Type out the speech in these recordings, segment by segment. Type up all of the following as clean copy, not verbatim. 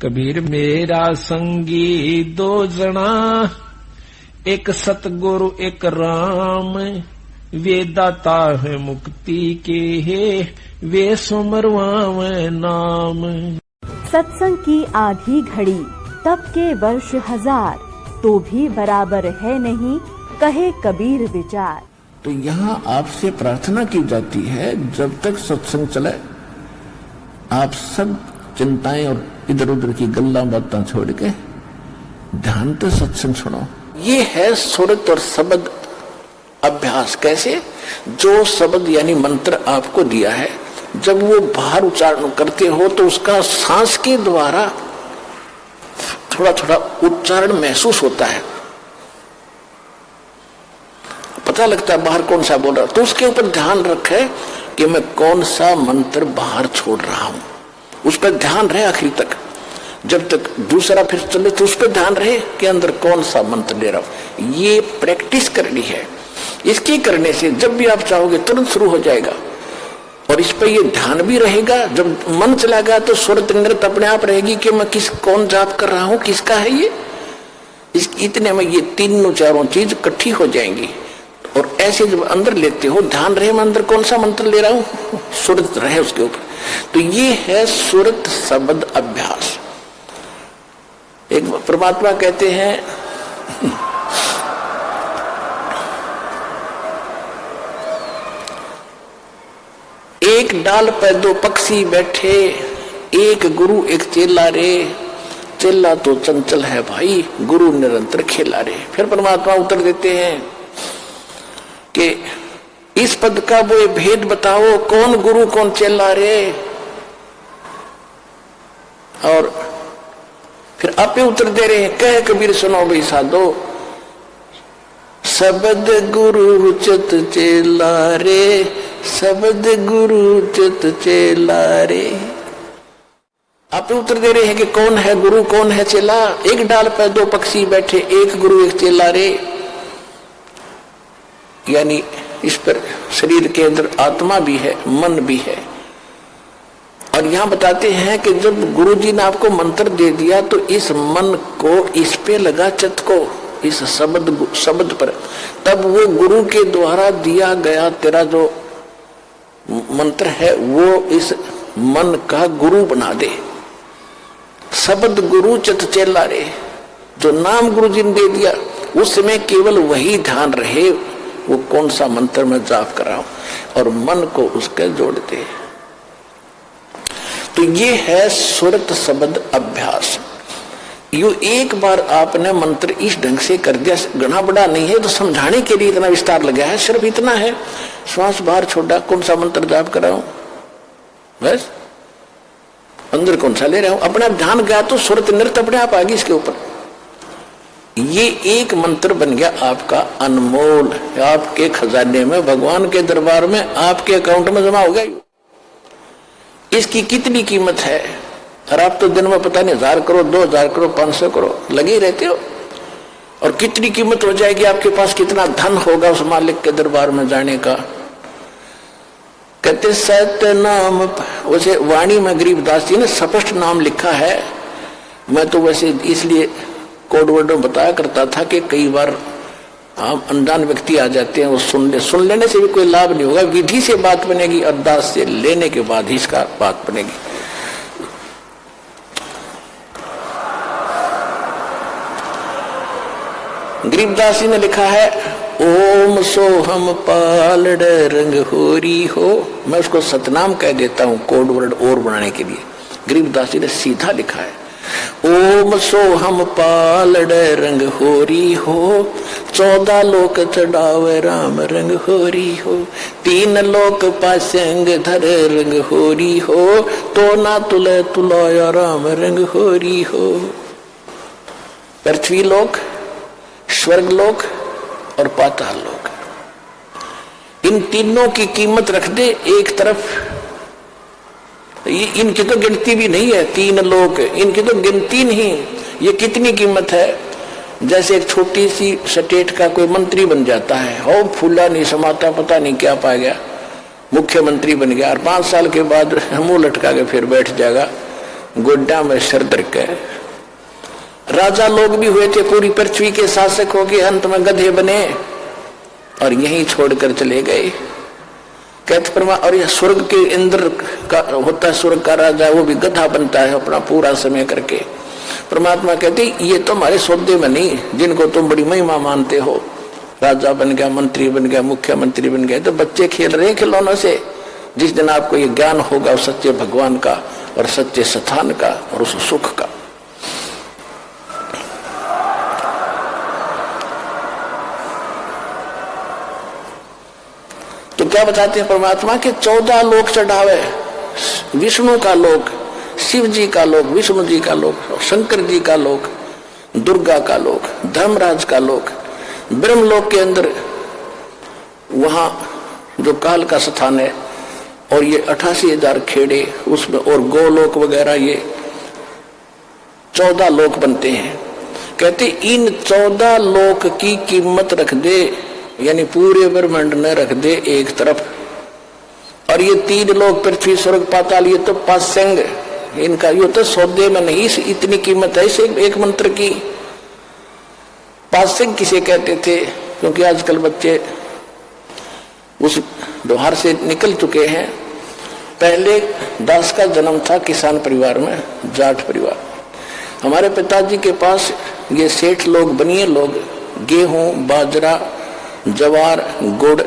कबीर मेरा संगी दो जना, एक सतगुरु एक राम, वे दाता है मुक्ति के है, वे सुमरवावे नाम। सत्संग की आधी घड़ी तब के वर्ष 1000, तो भी बराबर है नहीं कहे कबीर विचार। तो यहाँ आपसे प्रार्थना की जाती है, जब तक सत्संग चले आप सब चिंताएं और इधर उधर की गल्ला बातें छोड़ के ध्यान से सत्संग सुनो। ये है सुरत और शब्द अभ्यास। कैसे? जो शब्द यानी मंत्र आपको दिया है, जब वो बाहर उच्चारण करते हो तो उसका सांस के द्वारा थोड़ा थोड़ा उच्चारण महसूस होता है, पता लगता है बाहर कौन सा बोल रहा। तो उसके ऊपर ध्यान रखे कि मैं कौन सा मंत्र बाहर छोड़ रहा हूं, उस पर ध्यान रहे आखिरी तक। जब तक दूसरा फिर चले तो उस पर ध्यान रहे कि अंदर कौन सा मंत्र ले रहा हूं। ये प्रैक्टिस करनी है। इसकी करने से जब भी आप चाहोगे तुरंत शुरू हो जाएगा, और इस पर ये ध्यान भी रहेगा। जब मन चला गया तो सुरत नृत अपने आप रहेगी कि मैं कौन जाप कर रहा हूं, किसका है ये। इतने में ये तीनों चारों चीज इकट्ठी हो जाएंगी। और ऐसे जब अंदर लेते हो, ध्यान रहे मैं अंदर कौन सा मंत्र ले रहा हूं, सुरत रहे उसके ऊपर। तो ये है सुरत शब्द अभ्यास। एक परमात्मा कहते हैं, एक डाल पे दो पक्षी बैठे, एक गुरु एक चेला रे, चेला तो चंचल है भाई, गुरु निरंतर खेला रे। फिर परमात्मा उत्तर देते हैं कि इस पद का वो भेद बताओ, कौन गुरु कौन चेला रे। और फिर आपे उत्तर दे रहे हैं, कह कबीर सुनो भाई साधो, शब्द गुरु चित चेला रे, शब्द गुरु चित चेला रे। आप उत्तर दे रहे हैं कि कौन है गुरु कौन है चेला। एक डाल पर दो पक्षी बैठे, एक गुरु एक चेला रे। यानी इस पर शरीर के अंदर आत्मा भी है, मन भी है। और यहां बताते हैं कि जब गुरु जी ने आपको मंत्र दे दिया तो इस मन को इस पे लगा, चित्त को इस शब्द पर, तब वो गुरु के द्वारा दिया गया तेरा जो मंत्र है वो इस मन का गुरु बना दे। शब्द गुरु चित चेला रे, जो नाम गुरु जी ने दे दिया उसमें केवल वही ध्यान रहे, वो कौन सा मंत्र में जाप कर रहा हूं, और मन को उसके जोड़ दे। तो ये है सुरत शब्द अभ्यास। यू एक बार आपने मंत्र इस ढंग से कर दिया, घना बड़ा नहीं है, तो समझाने के लिए इतना विस्तार लगा है। सिर्फ इतना है, श्वास बाहर छोड़ा, कौन सा मंत्र जाप कर रहा हूं, बस अंदर कौन सा ले रहा हूं, अपने आप ध्यान गया तो सुरत नृत्य अपने आप आ गई इसके ऊपर। ये एक मंत्र बन गया आपका अनमोल, आपके खजाने में, भगवान के दरबार में, आपके अकाउंट में जमा हो गया। इसकी कितनी कीमत है, और आप तो दिन में पता नहीं 1000 करोड़ 2000 करोड़ 500 करोड़ लगे ही रहते हो। और कितनी कीमत हो जाएगी आपके पास, कितना धन होगा उस मालिक के दरबार में जाने का। कहते सत्य नाम, वैसे वाणी में गरीबदास जी ने स्पष्ट नाम लिखा है। मैं तो वैसे इसलिए कोड वर्ड में बताया करता था कि कई बार हम अनजान व्यक्ति आ जाते हैं, वो सुन लेने से भी कोई लाभ नहीं होगा। विधि से बात बनेगी, अरदास से लेने के बाद ही इसका बात बनेगी। गरीबदास जी ने लिखा है, ओम सोहम पालड़ रंग होरी हो। मैं उसको सतनाम कह देता हूं कोड वर्ड और बनाने के लिए। गरीबदास जी ने सीधा लिखा है, ओम सोहम पालड़ रंग होरी हो, 14 लोक चढ़ावे राम रंग होरी हो, 3 लोक पासंग धर रंग होरी हो, तो ना तुले तुलाया राम रंग होरी हो। पृथ्वी लोक, स्वर्ग लोक और पाताल लोक, इन तीनों की कीमत रख दे एक तरफ। इनकी तो गिनती भी नहीं है, 3 लोक, इनकी तो गिनती नहीं। ये कितनी कीमत है। जैसे एक छोटी सी स्टेट का कोई मंत्री बन जाता है, हो फूला नहीं समाता, पता नहीं क्या पा गया, मुख्यमंत्री बन गया, और 5 साल के बाद मुंह लटका के फिर बैठ जाएगा, गोड्डा में सर धर के। राजा लोग भी हुए थे, पूरी पृथ्वी के शासक हो गए, अंत में गधे बने और यहीं छोड़कर चले गए। कहते परमा, और यह स्वर्ग के इंद्र का होता है, स्वर्ग का राजा, वो भी गधा बनता है अपना पूरा समय करके। परमात्मा कहते ये तो हमारे सौदे में नहीं, जिनको तुम बड़ी महिमा मानते हो, राजा बन गया, मंत्री बन गया, मुख्यमंत्री बन गया, तो बच्चे खेल रहे हैं खिलौनों से। जिस दिन आपको ये ज्ञान होगा उस सच्चे भगवान का और सच्चे स्थान का और उस सुख का। तो क्या बताते हैं परमात्मा के 14 लोक चढ़ावे, विष्णु का लोक, शिव जी का लोक, विष्णु जी का लोक, शंकर जी का लोक, दुर्गा का लोक, धर्मराज का लोक, ब्रह्मलोक के अंदर वहां जो काल का स्थान है, और ये 88,000 खेड़े उसमें, और गोलोक वगैरह, ये 14 लोक बनते हैं। कहते इन 14 लोक की कीमत रख दे, यानी पूरे ब्रह्मांड में रख दे एक तरफ, और ये 3 लोक पृथ्वी स्वर्ग पाताल, ये तो पासंग, इनका ये तो सौदे में नहीं, इतनी कीमत है इसे एक मंत्र की। पासंग किसे कहते थे? क्योंकि आजकल बच्चे उस व्यवहार से निकल चुके हैं। पहले दास का जन्म था किसान परिवार में, जाट परिवार। हमारे पिताजी के पास ये सेठ लोग, बनिए लोग, गेहूं, बाजरा, जवार, गुड़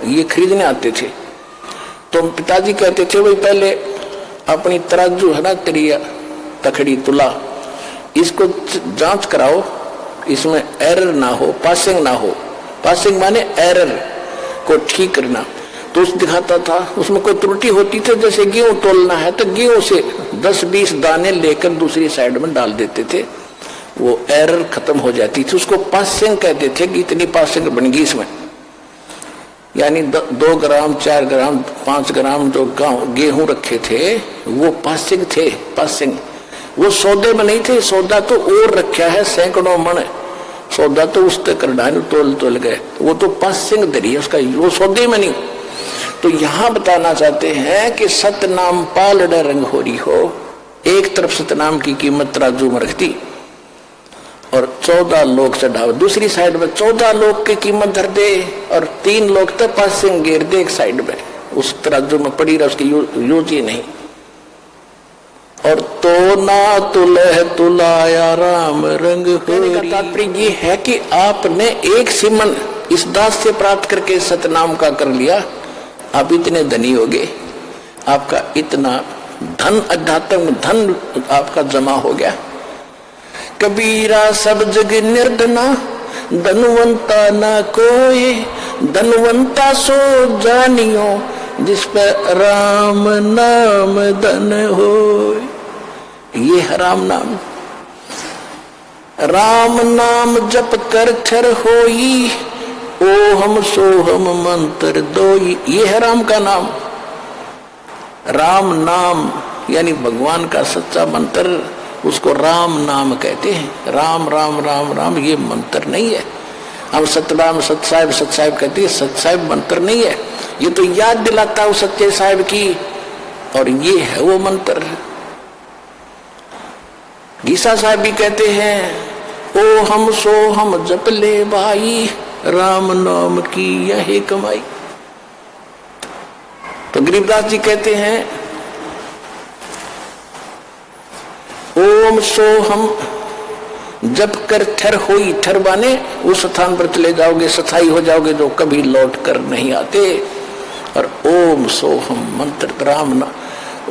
ये खरीदने आते थे। तो पिताजी कहते थे भाई पहले अपनी तराजू है ना, त्रिया, तखड़ी, तुला, इसको जांच कराओ, इसमें एरर ना हो, पासिंग ना हो। पासिंग माने एरर को ठीक करना। तो उस दिखाता था, उसमें कोई त्रुटि होती थी, जैसे गेहूं तोलना है तो गेहूं से 10-20 दाने लेकर दूसरी साइड में डाल देते थे, वो एरर खत्म हो जाती थी। उसको पासिंग कहते थे कि इतनी पासिंग बन गई इसमें, यानी 2 ग्राम, 4 ग्राम, 5 ग्राम जो गेहूं रखे थे वो पासिंग थे। पासिंग वो सौदे में नहीं थे, सौदा तो और रखा है, सैकड़ों मन सौदा तो उस तक करडान तोल गए, वो तो पासिंग दरी है उसका, वो सौदे में नहीं। तो यहां बताना चाहते हैं कि सतनाम पालड़ रंग हो रही हो, एक तरफ सतनाम की कीमत तराजू में रखती और 14 लोग चढ़ाव दूसरी साइड में, 14 लोग की कीमत धर दे और 3 लोग तक पासिंग गिर दे एक साइड में, उस तराजू में पड़ी रहा, उसकी यूज ही नहीं। और तो ना तुलह तुलाया राम रंग होरी। तात्पर्य ये है कि आपने एक सिमन इस दास से प्राप्त करके सतनाम का कर लिया, आप इतने धनी हो गए, आपका इतना धन, अध्यात्म धन आपका जमा हो गया। कबीरा सब जग निर्धना, धनवंता ना कोई, धनवंता सो जानियो, जिस पर राम नाम धन हो। ये है राम नाम। राम नाम जप कर थर होई, ओ हम सो हम मंत्र दोई। ये है राम का नाम। राम नाम यानी भगवान का सच्चा मंत्र, उसको राम नाम कहते हैं। राम राम राम राम ये मंत्र नहीं है। हम सतनाम सतसाहिब सतसाहिब कहते हैं, सतसाहिब मंत्र नहीं है, ये तो याद दिलाता है सच्चे साहिब की, और ये है वो मंत्र। गीसा साहब भी कहते हैं, ओ हम सो हम जप ले भाई, राम नाम की यही कमाई। तो गरीबदास जी कहते हैं, ओम सो हम जब कर थर होई, थर बाने उस स्थान पर चले जाओगे, स्थायी हो जाओगे जो कभी लौट कर नहीं आते। और ओम सोहम मंत्र राम ना,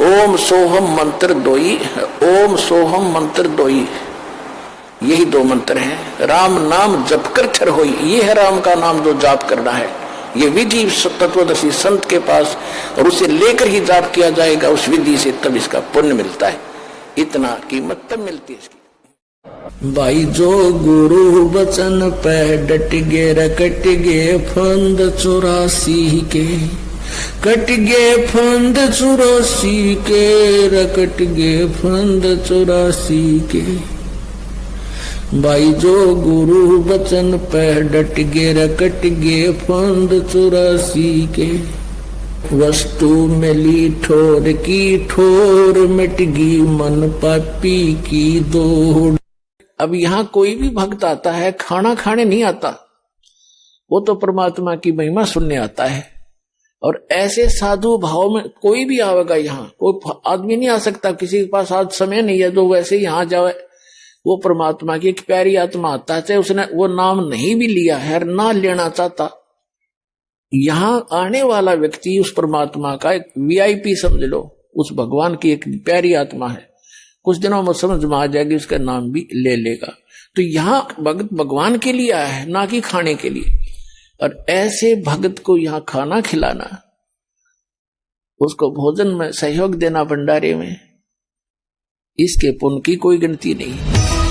ओम सोहम मंत्र दोई, ओम सोहम मंत्र दोई, यही 2 मंत्र हैं। राम नाम जप कर थर होई, ये है राम का नाम जो जाप करना है। ये विधि तत्वदर्शी संत के पास, और उसे लेकर ही जाप किया जाएगा उस विधि से, तब इसका पुण्य मिलता है। इतना कीमत तब मिलती है इसकी। भाई जो गुरु वचन पे डट गे, रकट गे फंद 84 के, कट गे फंद 84 के, रकट गे फंद 84 के। भाई जो गुरु वचन पे डट गे, रकट गे फंद 84 के। वस्तु मिली ठोर की ठोर, मिटगी मन पापी की दौड़। अब यहाँ कोई भी भक्त आता है, खाना खाने नहीं आता, वो तो परमात्मा की महिमा सुनने आता है। और ऐसे साधु भाव में कोई भी आवेगा, यहाँ कोई आदमी नहीं आ सकता, किसी के पास आज समय नहीं है तो वैसे ही यहाँ जावे। वो परमात्मा की एक प्यारी आत्मा आता है, चाहे उसने वो नाम नहीं भी लिया है, ना लेना चाहता, यहाँ आने वाला व्यक्ति उस परमात्मा का एक VIP समझ लो, उस भगवान की एक प्यारी आत्मा है, कुछ दिनों में समझ में आ जाएगी, उसका नाम भी ले लेगा। तो यहाँ भगत भगवान के लिए आया है, ना कि खाने के लिए। और ऐसे भगत को यहाँ खाना खिलाना, उसको भोजन में सहयोग देना भंडारे में, इसके पुण्य की कोई गिनती नहीं।